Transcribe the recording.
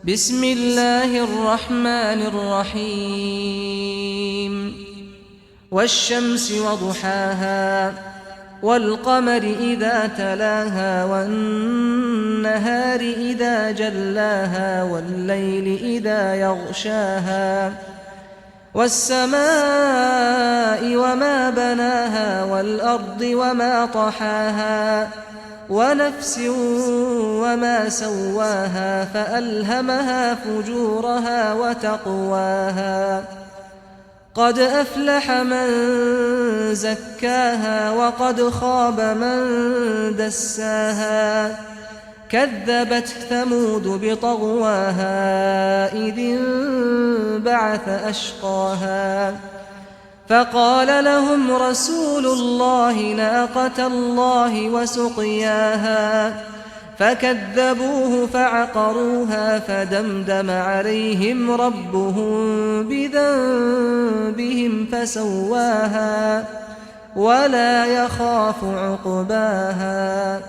بسم الله الرحمن الرحيم والشمس وضحاها والقمر إذا تلاها والنهار إذا جلاها والليل إذا يغشاها والسماء وما بناها والأرض وما طحاها ونفس وما سواها فألهمها فجورها وتقواها قد أفلح من زكاها وقد خاب من دساها كذبت ثمود بطغواها إذ انبعث أشقاها فقال لهم رسول الله ناقة الله وسقياها فكذبوه فعقروها فدمدم عليهم ربهم بذنبهم فسواها ولا يخاف عقباها